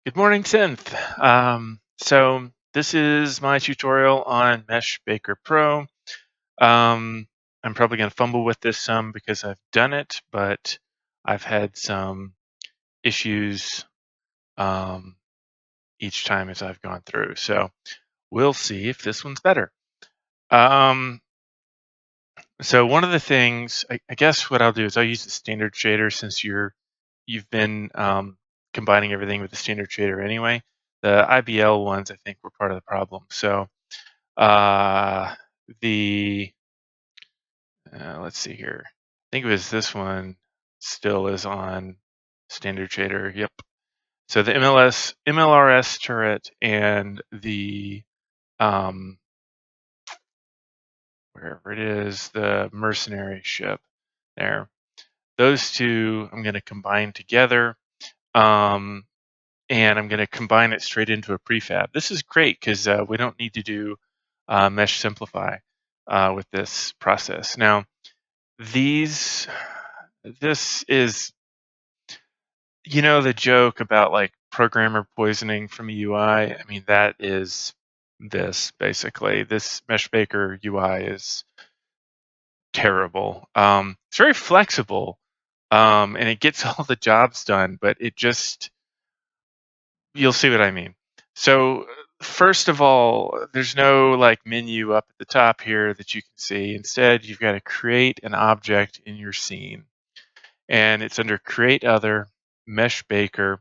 Good morning, Cinth. So this is my tutorial on Mesh Baker Pro. Um, I'm probably going to fumble with this some because I've done it, but I've had some issues um, each time as I've gone through. So we'll see if this one's better. Um, so one of the things, I guess what I'll do is I'll use the standard shader since you've been combining everything with the standard shader anyway. The IBL ones, I think, were part of the problem. So uh, the let's see here. I think it was this one still is on standard shader. Yep. So the MLRS turret and the um, wherever it is, the mercenary ship there. Those two I'm going to combine together. Um, and I'm going to combine it straight into a prefab. This is great because we don't need to do mesh simplify with this process. Now, this is, the joke about like programmer poisoning from a UI. I mean, that is this basically. This Mesh Baker UI is terrible. It's very flexible and it gets all the jobs done, but it just, you'll see what I mean. So first of all, there's no like menu up at the top here that you can see. Instead, you've got to create an object in your scene. And it's under Create Other, Mesh Baker.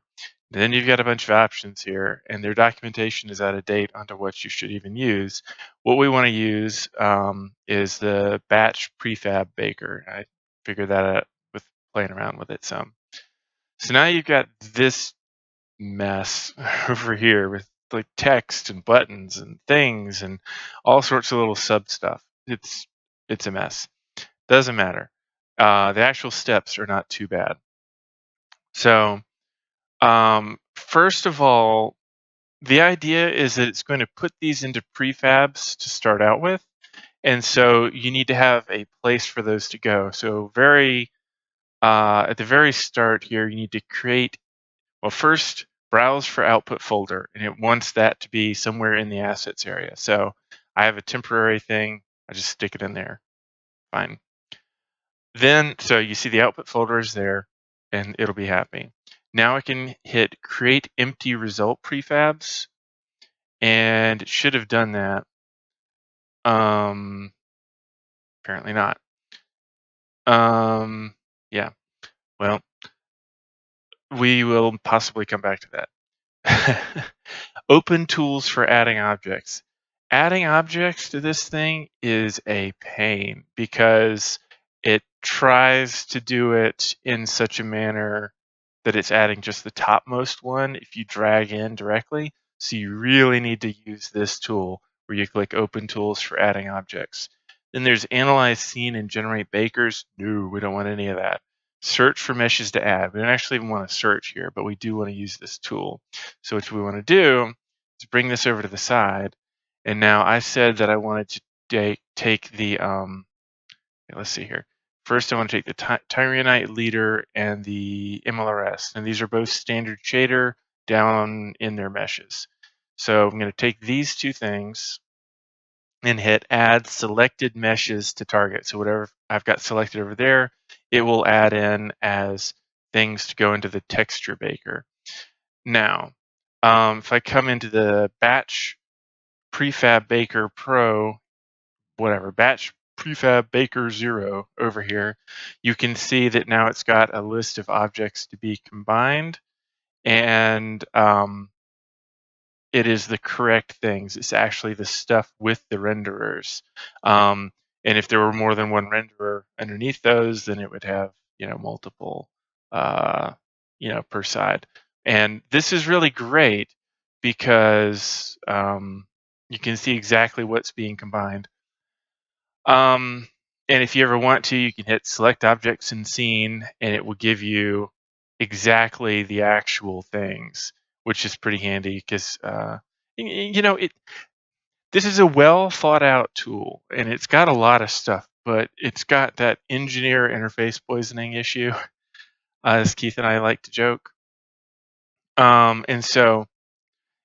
And then you've got a bunch of options here, and their documentation is out of date onto what you should even use. What we want to use is the batch prefab baker. I figured that out with playing around with it some. So now you've got this mess over here with like text and buttons and things and all sorts of little sub stuff. It's a mess. Doesn't matter. The actual steps are not too bad. So first of all, the idea is that it's going to put these into prefabs to start out with. And so you need to have a place for those to go. So at the very start here, you need to create, well, first browse for output folder, and it wants that to be somewhere in the assets area. So I have a temporary thing. I just stick it in there. Fine. Then, so you see the output folder is there and it'll be happy. Now I can hit create empty result prefabs and it should have done that. Apparently not. Yeah, well, we will possibly come back to that. Open tools for adding objects. Adding objects to this thing is a pain because it tries to do it in such a manner that it's adding just the topmost one if you drag in directly. So you really need to use this tool where you click Open Tools for adding objects. Then there's Analyze Scene and Generate Bakers. No, we don't want any of that. Search for meshes to add. We don't actually even want to search here, but we do want to use this tool. So what we want to do is bring this over to the side. And now I said that I wanted to take the, let's see here. First, I want to take the Tyranite leader and the MLRS. And these are both standard shader down in their meshes. So I'm going to take these two things and hit add selected meshes to target. So whatever I've got selected over there, it will add in as things to go into the texture baker. Now, if I come into the batch prefab baker pro, whatever, batch prefab baker 0 over here, you can see that now it's got a list of objects to be combined, and it is the correct things. It's actually the stuff with the renderers. And if there were more than one renderer underneath those, then it would have, multiple, per side. And this is really great because you can see exactly what's being combined. And if you ever want to, you can hit select objects in scene and it will give you exactly the actual things, which is pretty handy because, this is a well thought out tool and it's got a lot of stuff, but it's got that engineer interface poisoning issue, as Keith and I like to joke. And so,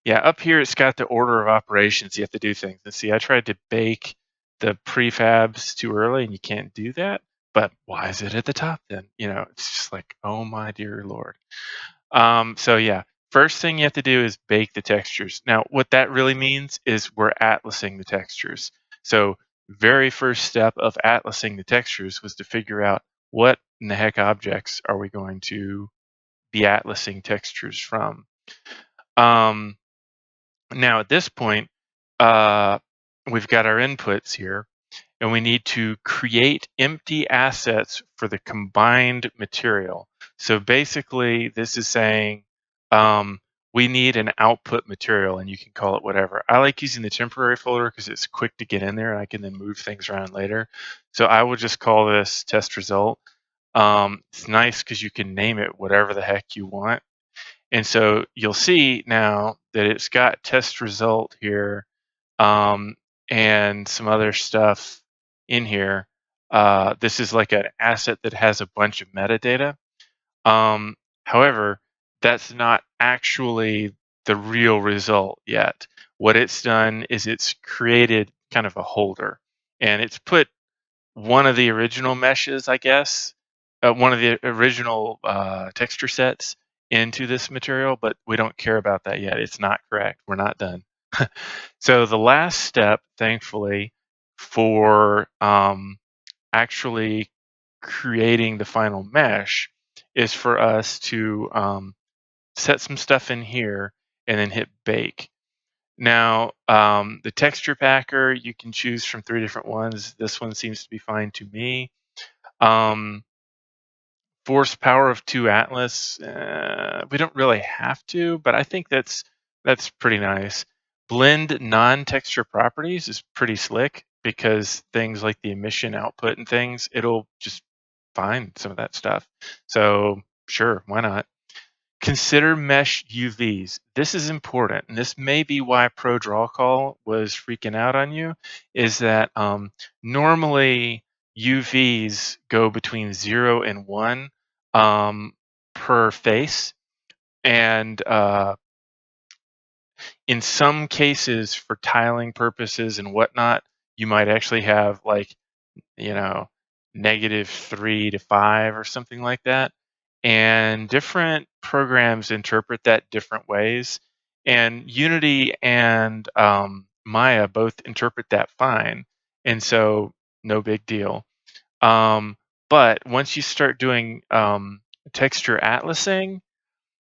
yeah, up here it's got the order of operations you have to do things. And see, I tried to bake the prefabs too early, and you can't do that. But why is it at the top then? It's just like, oh my dear Lord. So yeah, first thing you have to do is bake the textures. Now, what that really means is we're atlasing the textures. So very first step of atlasing the textures was to figure out what in the heck objects are we going to be atlasing textures from. Um, Now at this point, uh, we've got our inputs here, and we need to create empty assets for the combined material. So basically, this is saying we need an output material, and you can call it whatever. I like using the temporary folder because it's quick to get in there, and I can then move things around later. So I will just call this test result. It's nice because you can name it whatever the heck you want. And so you'll see now that it's got test result here, um, and some other stuff in here. This is like an asset that has a bunch of metadata. Um, However, that's not actually the real result yet. What it's done is it's created kind of a holder, and it's put one of the original meshes, I guess, one of the original texture sets into this material, but we don't care about that yet. It's not correct. We're not done. So the last step, thankfully, for actually creating the final mesh is for us to set some stuff in here and then hit bake. Now, the texture packer, you can choose from 3 different ones. This one seems to be fine to me. Um, Force power of 2 Atlas, we don't really have to, but I think that's pretty nice. Blend non-texture properties is pretty slick because things like the emission output and things, it'll just find some of that stuff. So sure, why not? Consider mesh UVs. This is important, and this may be why Pro Draw Call was freaking out on you, is that normally UVs go between 0 and 1 per face. And in some cases, for tiling purposes and whatnot, you might actually have like, you know, -3 to 5 or something like that. And different programs interpret that different ways. And Unity and Maya both interpret that fine. And so, no big deal. But once you start doing texture atlasing,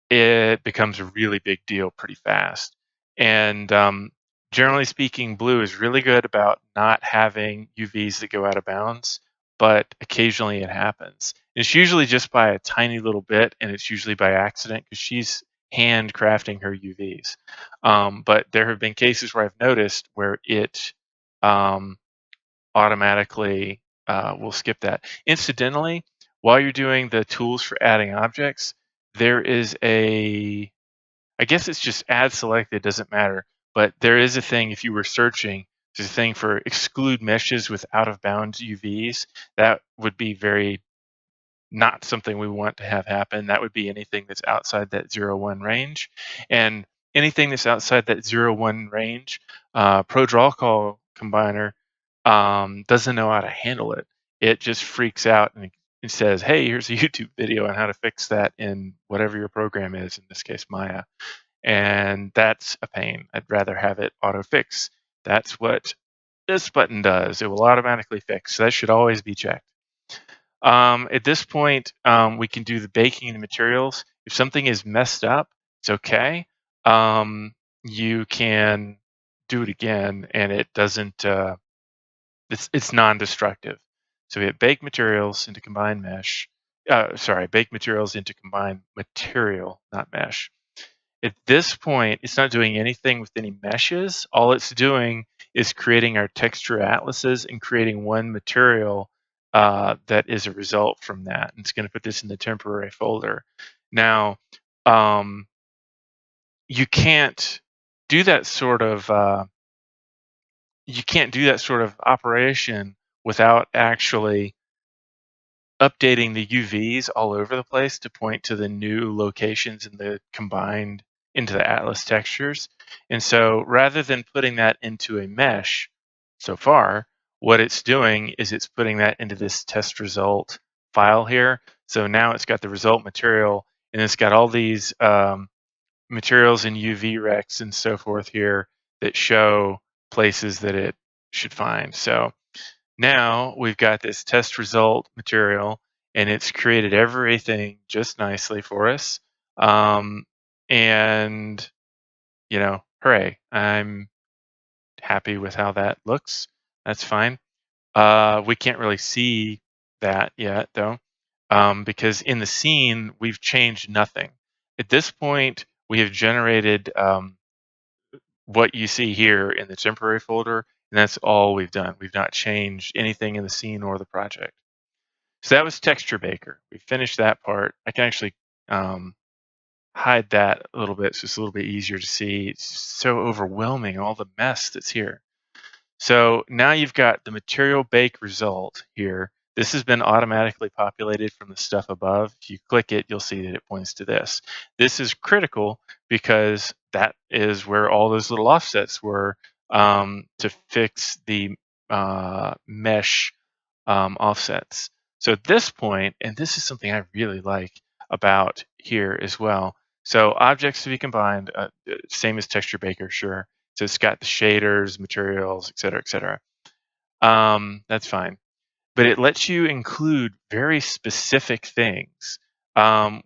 it becomes a really big deal pretty fast. And generally speaking, Blue is really good about not having UVs that go out of bounds, but occasionally it happens. It's usually just by a tiny little bit, and it's usually by accident because she's handcrafting her UVs. But there have been cases where I've noticed where it um, automatically will skip that. Incidentally, while you're doing the tools for adding objects, there is I guess it's just add selected, doesn't matter, but there is a thing if you were searching, there's a thing for exclude meshes with out of bounds UVs. That would be very not something we want to have happen. That would be anything that's outside that 0-1 range. And anything that's outside that 0-1 range, Pro Draw Call Combiner doesn't know how to handle it. It just freaks out and it says, hey, here's a YouTube video on how to fix that in whatever your program is, in this case, Maya. And that's a pain. I'd rather have it auto fix. That's what this button does. It will automatically fix. So that should always be checked. At this point, we can do the baking and the materials. If something is messed up, it's okay. You can do it again, and it doesn't. It's non-destructive. So we have bake materials into combined mesh. Bake materials into combined material, not mesh. At this point, it's not doing anything with any meshes. All it's doing is creating our texture atlases and creating one material that is a result from that. And it's going to put this in the temporary folder. Now, um, you can't do that sort of operation without actually updating the UVs all over the place to point to the new locations in the combined into the Atlas textures. And so rather than putting that into a mesh so far, what it's doing is it's putting that into this test result file here. So now it's got the result material and it's got all these materials and UV recs and so forth here that show places that it should find. So now we've got this test result material and it's created everything just nicely for us. And, hooray, I'm happy with how that looks. That's fine. We can't really see that yet though, because in the scene, we've changed nothing. At this point, we have generated what you see here in the temporary folder, and that's all we've done. We've not changed anything in the scene or the project. So that was Texture Baker. We finished that part. I can actually hide that a little bit so it's a little bit easier to see. It's so overwhelming, all the mess that's here. So now you've got the material bake result here. This has been automatically populated from the stuff above. If you click it, you'll see that it points to this. This is critical because that is where all those little offsets were to fix the mesh offsets. So at this point, and this is something I really like about here as well. So objects to be combined, same as Texture Baker, sure. So it's got the shaders, materials, et cetera, et cetera. That's fine. But it lets you include very specific things,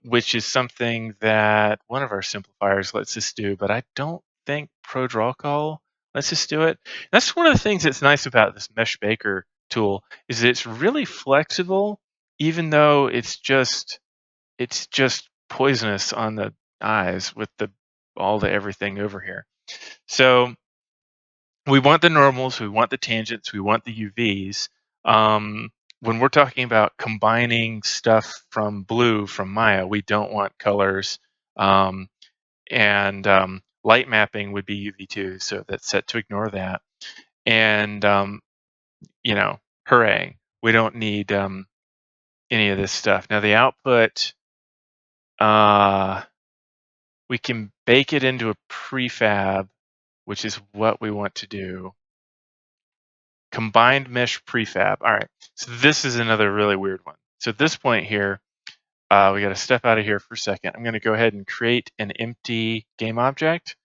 which is something that one of our simplifiers lets us do, but I don't think Pro Draw Call lets us do it. That's one of the things that's nice about this Mesh Baker tool is that it's really flexible, even though it's just poisonous on the eyes with all the everything over here. So we want the normals, we want the tangents, we want the UVs. When we're talking about combining stuff from blue from Maya, we don't want colors. And light mapping would be UV2, so that's set to ignore that. And, hooray, we don't need any of this stuff. Now the output, we can bake it into a prefab, which is what we want to do. Combined mesh prefab. All right, so this is another really weird one. So at this point here, we got to step out of here for a second. I'm going to go ahead and create an empty game object.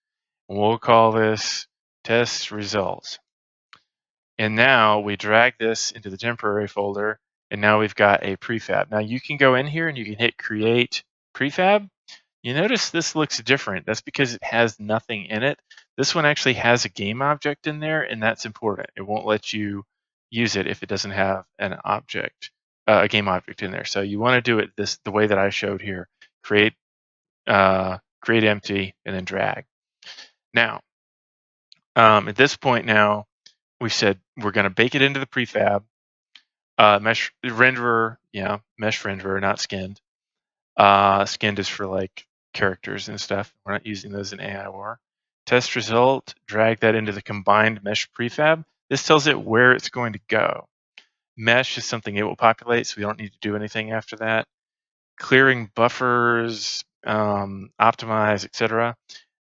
And we'll call this test results. And now we drag this into the temporary folder, and now we've got a prefab. Now you can go in here and you can hit create prefab. You notice this looks different. That's because it has nothing in it. This one actually has a game object in there, and that's important. It won't let you use it if it doesn't have an object, a game object in there. So you want to do it the way that I showed here. Create empty, and then drag. Now, at this point now, we said we're going to bake it into the prefab. Mesh renderer, mesh renderer, not skinned. Skinned is for like characters and stuff. We're not using those in AIOR. Test result, drag that into the combined mesh prefab. This tells it where it's going to go. Mesh is something it will populate, so we don't need to do anything after that. Clearing buffers, optimize, etc.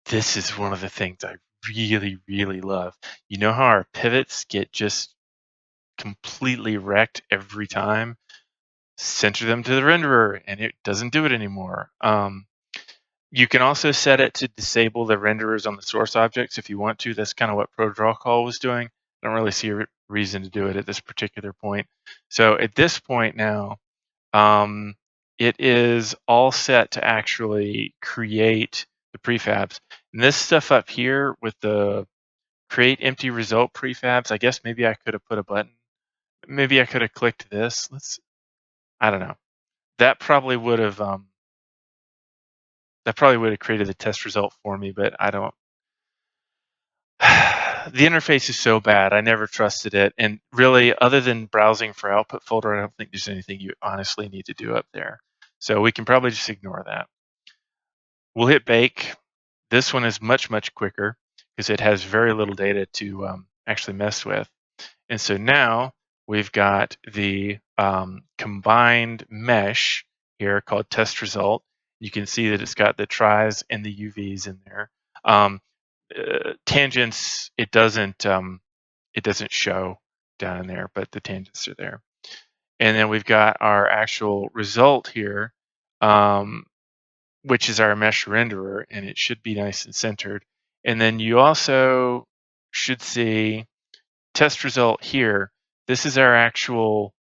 This is one of the things I really, really love. You know how our pivots get just completely wrecked every time? Center them to the renderer, and it doesn't do it anymore. You can also set it to disable the renderers on the source objects if you want to. That's kind of what Pro Draw Call was doing. I don't really see a reason to do it at this particular point. So at this point now, it is all set to actually create the prefabs. And this stuff up here with the create empty result prefabs, I guess maybe I could have put a button. Maybe I could have clicked this. I don't know. That probably would have created the test result for me, but I don't. The interface is so bad. I never trusted it. And really, other than browsing for output folder, I don't think there's anything you honestly need to do up there. So we can probably just ignore that. We'll hit bake. This one is much, much quicker because it has very little data to actually mess with. And so now we've got the combined mesh here called test result. You can see that it's got the tris and the UVs in there. Tangents, it doesn't show down in there, but the tangents are there. And then we've got our actual result here, which is our mesh renderer, and it should be nice and centered. And then you also should see test result here. This is our actual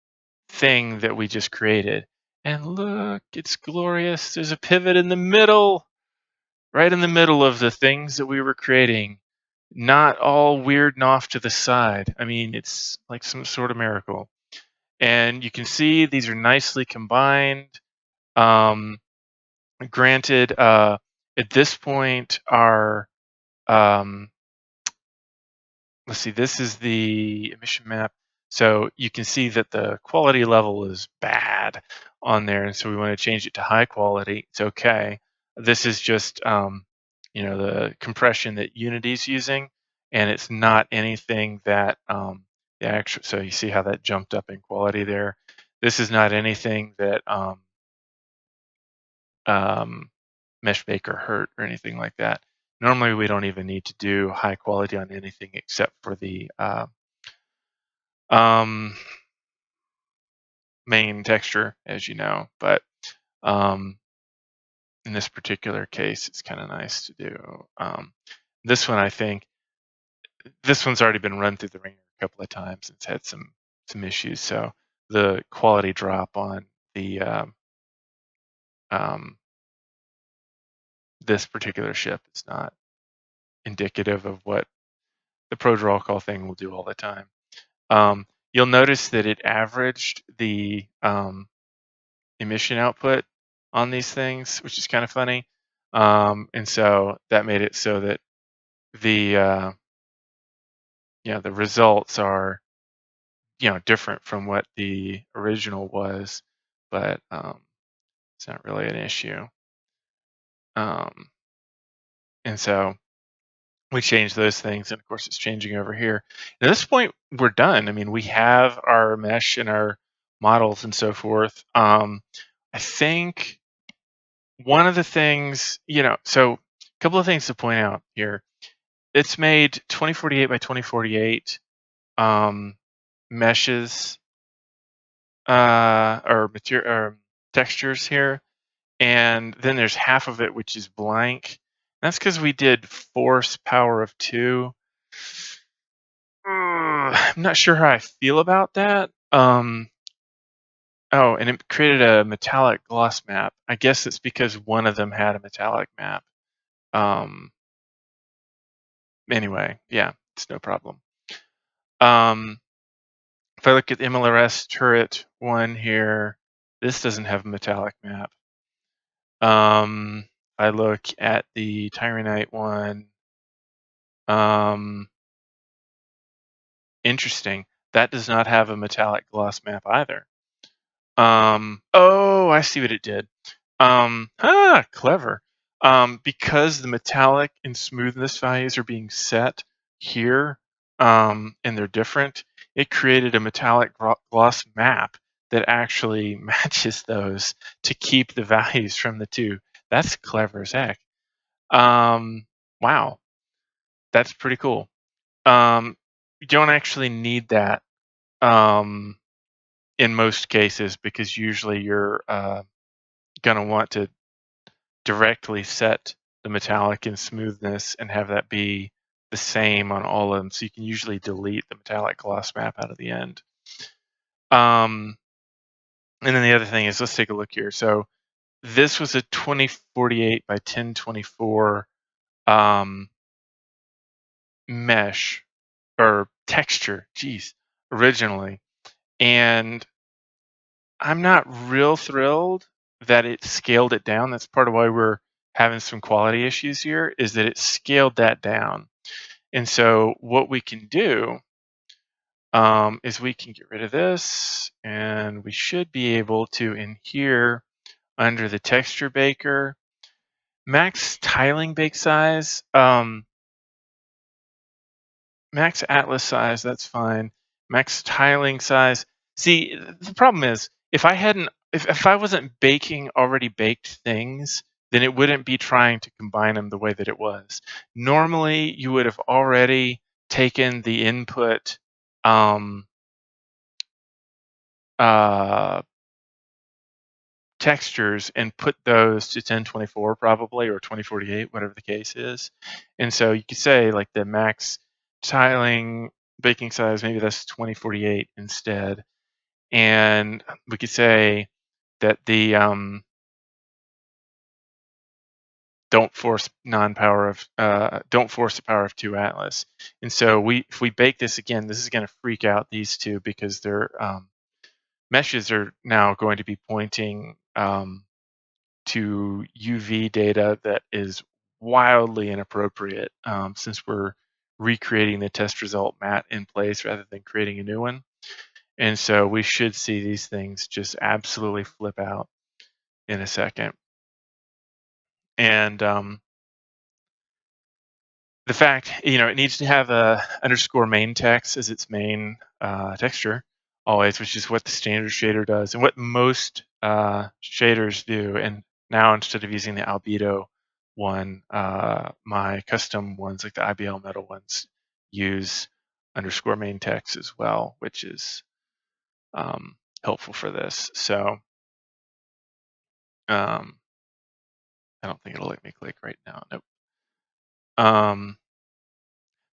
thing that we just created. And look, it's glorious. There's a pivot in the middle, right in the middle of the things that we were creating, not all weird and off to the side. I mean, it's like some sort of miracle. And you can see these are nicely combined. Granted, at this point, our let's see, this is the emission map. So you can see that the quality level is bad on there, and so we want to change it to high quality. It's okay. This is just the compression that Unity's using, and it's not anything that the actual. So you see how that jumped up in quality there. This is not anything that Meshmaker hurt or anything like that. Normally, we don't even need to do high quality on anything except for the main texture, as you know. But in this particular case, it's kind of nice to do. This one, I think, this one's already been run through the ringer a couple of times. It's had some issues, so the quality drop on the this particular ship is not indicative of what the pro draw call thing will do all the time. You'll notice that it averaged the emission output on these things, which is kind of funny. And so that made it so that the the results are different from what the original was, but it's not really an issue. And so we changed those things, and of course it's changing over here. And at this point, we're done. I mean, we have our mesh and our models and so forth. I think one of the things, so a couple of things to point out here. It's made 2048 by 2048 meshes or material or textures here, and then there's half of it which is blank. That's because we did force power of 2. I'm not sure how I feel about that. Oh, and it created a metallic gloss map. I guess it's because one of them had a metallic map. Anyway, yeah, it's no problem. If I look at the MLRS turret one here, this doesn't have a metallic map. I look at the Tyranite one. Interesting. That does not have a metallic gloss map either. Oh, I see what it did. Clever. Because the metallic and smoothness values are being set here, and they're different, it created a metallic gloss map that actually matches those to keep the values from the two. That's clever as heck. Wow, that's pretty cool. You don't actually need that in most cases, because usually you're going to want to directly set the metallic and smoothness and have that be the same on all of them. So you can usually delete the metallic gloss map out of the end. And then the other thing is, let's take a look here. So this was a 2048 by 1024 mesh or texture, originally. And I'm not real thrilled that it scaled it down. That's part of why we're having some quality issues here, is that it scaled that down. And so what we can do is we can get rid of this, and we should be able to, in here, under the texture baker, max tiling bake size, max atlas size, that's fine. max tiling size. See, the problem is if I wasn't baking already baked things, then it wouldn't be trying to combine them the way that it was. Normally, you would have already taken the input um, uh, textures and put those to 1024 probably, or 2048, whatever the case is. And so you could say like the max tiling baking size, maybe that's 2048 instead. And we could say that the don't force the power of 2 atlas. And so if we bake this again, this is going to freak out these two because their meshes are now going to be pointing to UV data that is wildly inappropriate, since we're recreating the test result mat in place rather than creating a new one. And so we should see these things just absolutely flip out in a second. And the fact, it needs to have a underscore main text as its main texture always, which is what the standard shader does and what most shaders do. And now instead of using the albedo one, my custom ones like the IBL metal ones use underscore main text as well, which is helpful for this. So um, I don't think it'll let me click right now. Nope.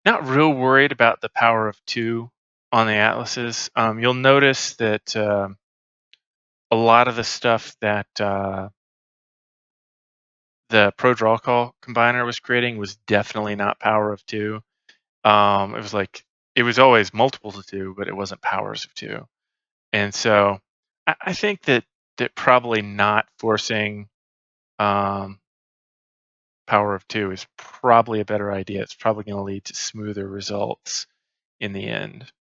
Not real worried about the power of 2 on the atlases. You'll notice that a lot of the stuff that the Pro Draw Call combiner was creating was definitely not power of 2. It was always multiples of 2, but it wasn't powers of 2. And so I think that probably not forcing um, power of 2 is probably a better idea. It's probably going to lead to smoother results in the end.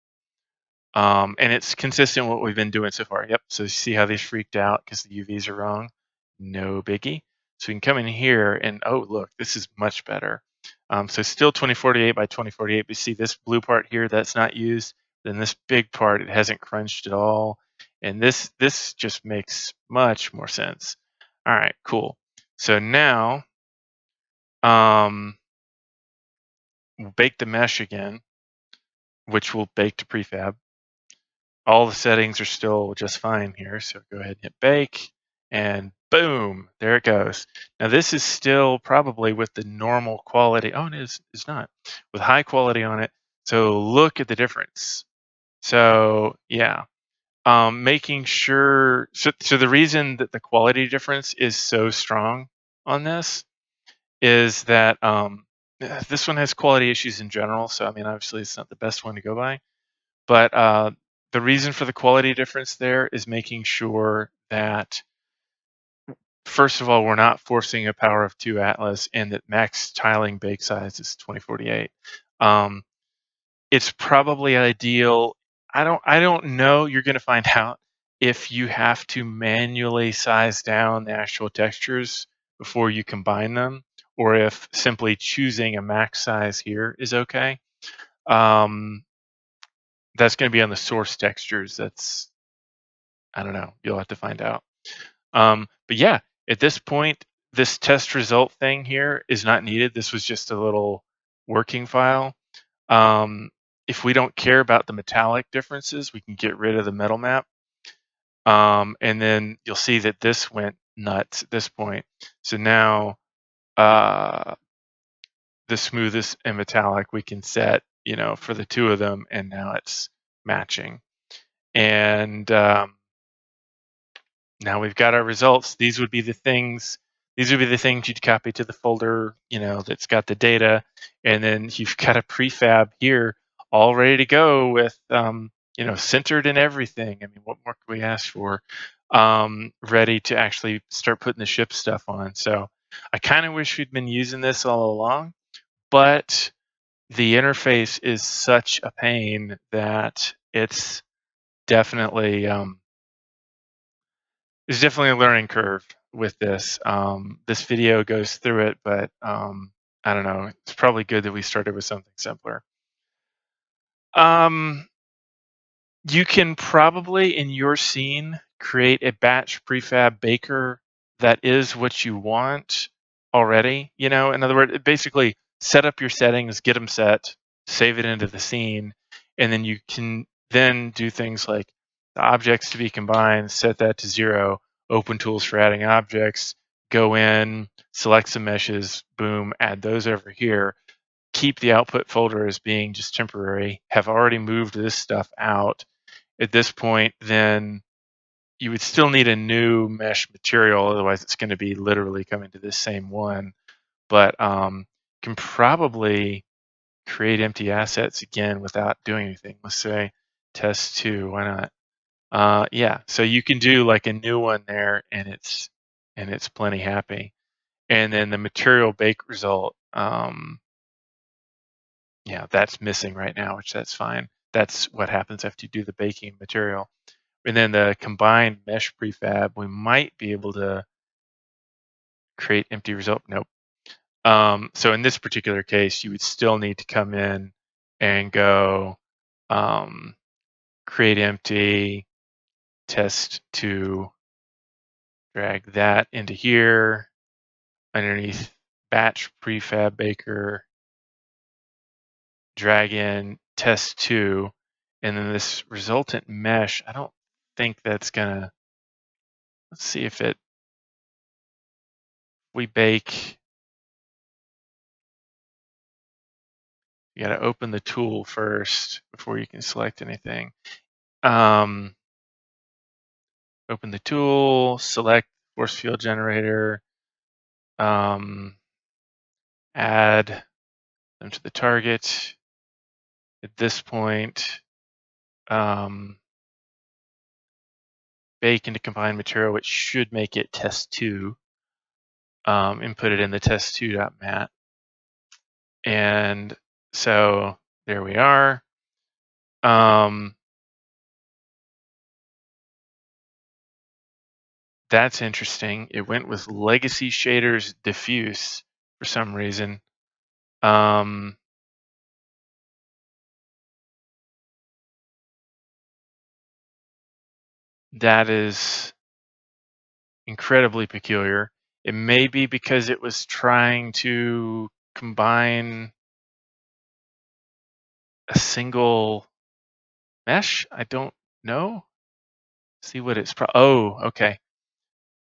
And it's consistent with what we've been doing so far. Yep. So you see how these freaked out because the UVs are wrong? No biggie. So we can come in here and, oh, look, this is much better. So still 2048 by 2048. We see this blue part here that's not used. Then this big part, it hasn't crunched at all. And this just makes much more sense. All right, cool. So now we'll bake the mesh again, which will bake to prefab. All the settings are still just fine here. So go ahead and hit bake and boom, there it goes. Now this is still probably with the normal quality. Oh, it's not with high quality on it. So look at the difference. So yeah, making sure. So the reason that the quality difference is so strong on this is that this one has quality issues in general. So I mean, obviously it's not the best one to go by. But the reason for the quality difference there is making sure that, first of all, we're not forcing a power of 2 atlas and that max tiling bake size is 2048. It's probably ideal. I don't know. You're going to find out if you have to manually size down the actual textures before you combine them, or if simply choosing a max size here is okay. That's going to be on the source textures. I don't know. You'll have to find out. But yeah, at this point, this test result thing here is not needed. This was just a little working file. If we don't care about the metallic differences, we can get rid of the metal map. And then you'll see that this went nuts at this point. So now the smoothest and metallic we can set, for the two of them, and now it's matching. And now we've got our results. These would be the things you'd copy to the folder, that's got the data. And then you've got a prefab here all ready to go with, centered and everything. I mean, what more could we ask for? Ready to actually start putting the ship stuff on. So I kind of wish we'd been using this all along, but the interface is such a pain that it's definitely, there's definitely a learning curve with this. This video goes through it, but I don't know. It's probably good that we started with something simpler. You can probably, in your scene, create a batch prefab baker that is what you want already. In other words, basically set up your settings, get them set, save it into the scene, and then you can then do things like the objects to be combined, set that to 0, open tools for adding objects, go in, select some meshes, boom, add those over here. Keep the output folder as being just temporary, have already moved this stuff out. At this point, then you would still need a new mesh material. Otherwise, it's going to be literally coming to this same one. But can probably create empty assets again without doing anything. Let's say test 2. Why not? Yeah. So you can do like a new one there, and it's plenty happy. And then the material bake result. Yeah, that's missing right now, which that's fine. That's what happens after you do the baking material. And then the combined mesh prefab, we might be able to create empty result. Nope. So in this particular case, you would still need to come in and go create empty, test 2, drag that into here, underneath batch prefab baker, drag in test 2, and then this resultant mesh, I don't think that's gonna, let's see if we bake, you gotta open the tool first before you can select anything. Open the tool, select force field generator, add them to the target. At this point, bake into combined material, which should make it test 2, and put it in the test2.mat. And so there we are. That's interesting. It went with legacy shaders diffuse for some reason. That is incredibly peculiar. It may be because it was trying to combine a single mesh. I don't know. See what it's oh, okay.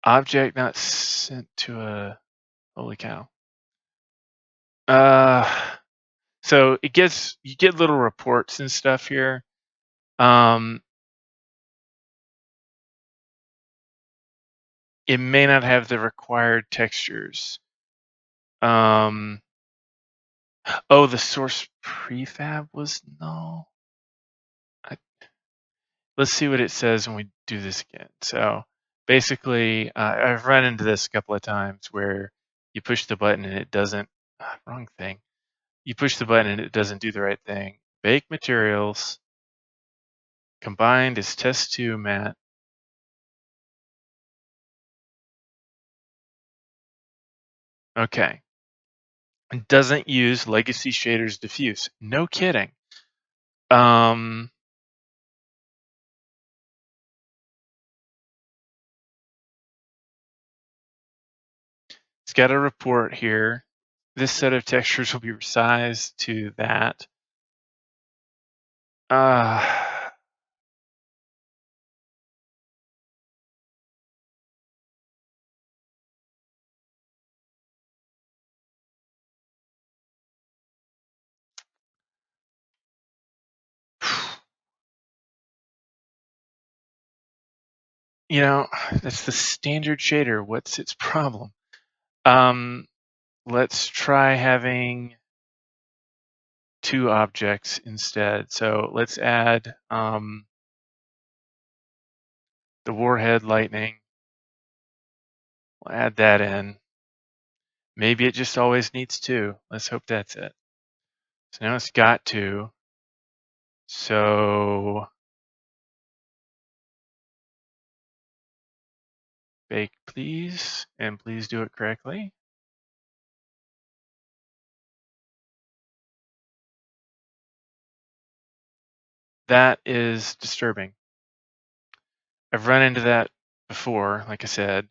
Object not sent to a, holy cow. So you get little reports and stuff here. It may not have the required textures. Oh, the source prefab was null. Let's see what it says when we do this again. So basically, I've run into this a couple of times where you push the button and it doesn't, wrong thing. You push the button and it doesn't do the right thing. Bake materials, combined is test 2 mat. Okay. It doesn't use legacy shaders diffuse. No kidding. It's got a report here. This set of textures will be resized to that. That's the standard shader. What's its problem? Let's try having 2 objects instead. So let's add the warhead lightning. We'll add that in. Maybe it just always needs 2. Let's hope that's it. So now it's got 2. So bake, please, and please do it correctly. that is disturbing. I've run into that before, like I said.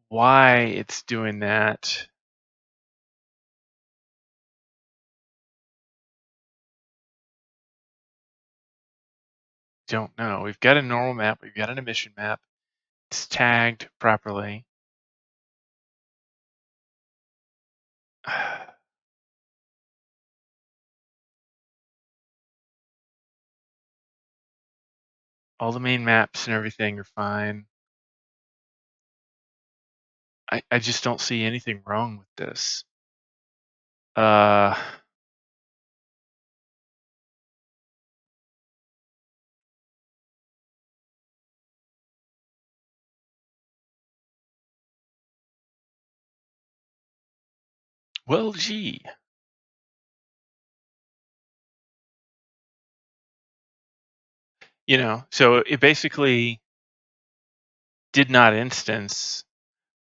Why it's doing that, don't know. We've got a normal map, we've got an emission map. It's tagged properly. All the main maps and everything are fine. I just don't see anything wrong with this. Well, gee. So it basically did not instance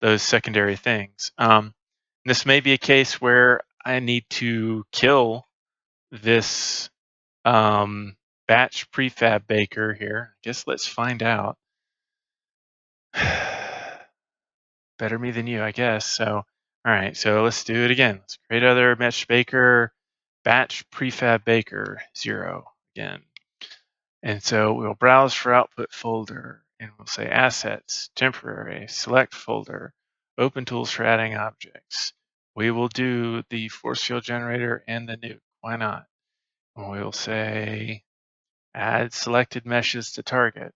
those secondary things. This may be a case where I need to kill this batch prefab baker here. I guess let's find out. Better me than you, I guess. So, all right, so let's do it again. Let's create other mesh baker, batch prefab baker 0 again. And so we'll browse for output folder and we'll say assets, temporary, select folder, open tools for adding objects. We will do the force field generator and the nuke. Why not? And we'll say add selected meshes to target.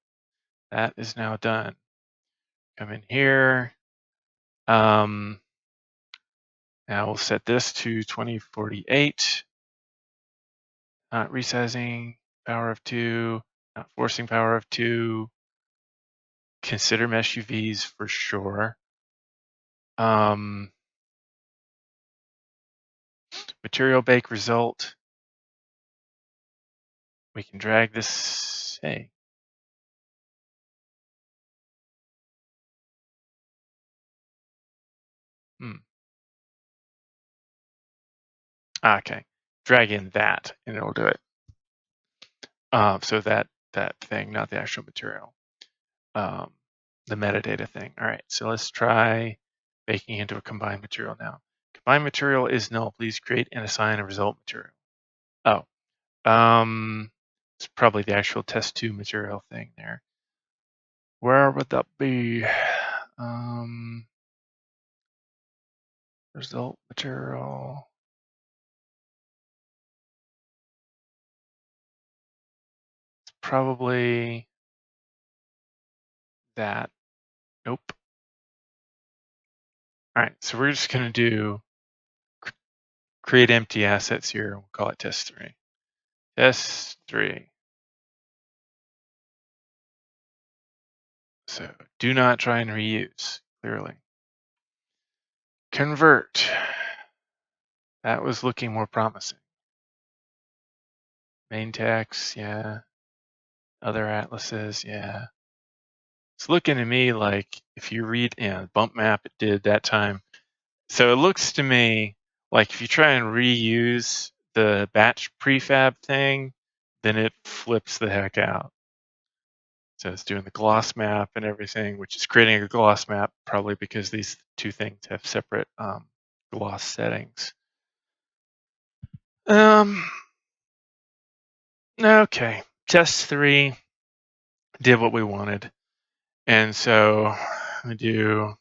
That is now done. Come in here. Now we'll set this to 2048. Not resizing, power of 2, not forcing power of 2. Consider mesh UVs for sure. Material bake result. We can drag this, hey. Okay, drag in that and it'll do it. So that thing, not the actual material. The metadata thing. All right, so let's try baking into a combined material now. Combined material is null. Please create and assign a result material. Oh, it's probably the actual test 2 material thing there. Where would that be? Result material. It's probably that. Nope. All right, so we're just going to do create empty assets here. We'll call it test 3. Test 3. So do not try and reuse, clearly. Convert. That was looking more promising. Main text, yeah. Other atlases, yeah. It's looking to me like if you read, bump map, it did that time. So it looks to me like if you try and reuse the batch prefab thing, then it flips the heck out. So it's doing the gloss map and everything, which is creating a gloss map, probably because these two things have separate gloss settings. Okay, test 3 did what we wanted. And so I'm gonna do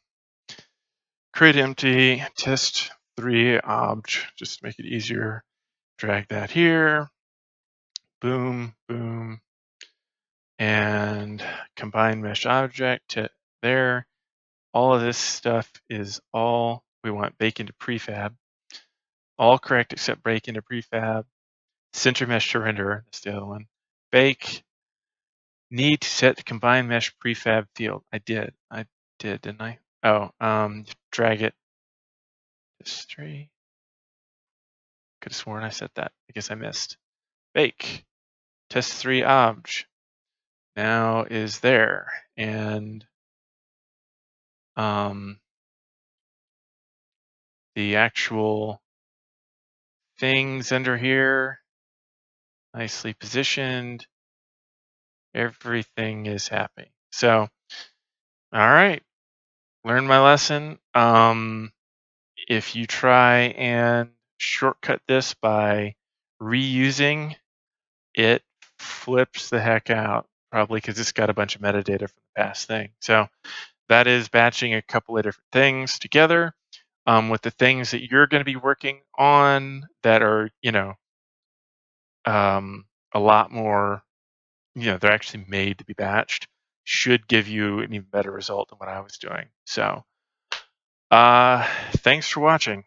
create empty test 3 obj, just to make it easier. Drag that here, boom, boom, and combine mesh object to there. All of this stuff is all we want. Bake into prefab. All correct except break into prefab. Center mesh to render, that's the other one. Bake. Need to set the combine mesh prefab field. I did, didn't I? Oh, drag it. Test 3. Could have sworn I set that. I guess I missed. Bake. Test 3 obj now is there. And the actual things under here, nicely positioned. Everything is happy. So, all right, learn my lesson. If you try and shortcut this by reusing, it flips the heck out, probably because it's got a bunch of metadata from the past thing. So that is batching a couple of different things together with the things that you're going to be working on that are, a lot more, they're actually made to be batched, should give you an even better result than what I was doing. So thanks for watching.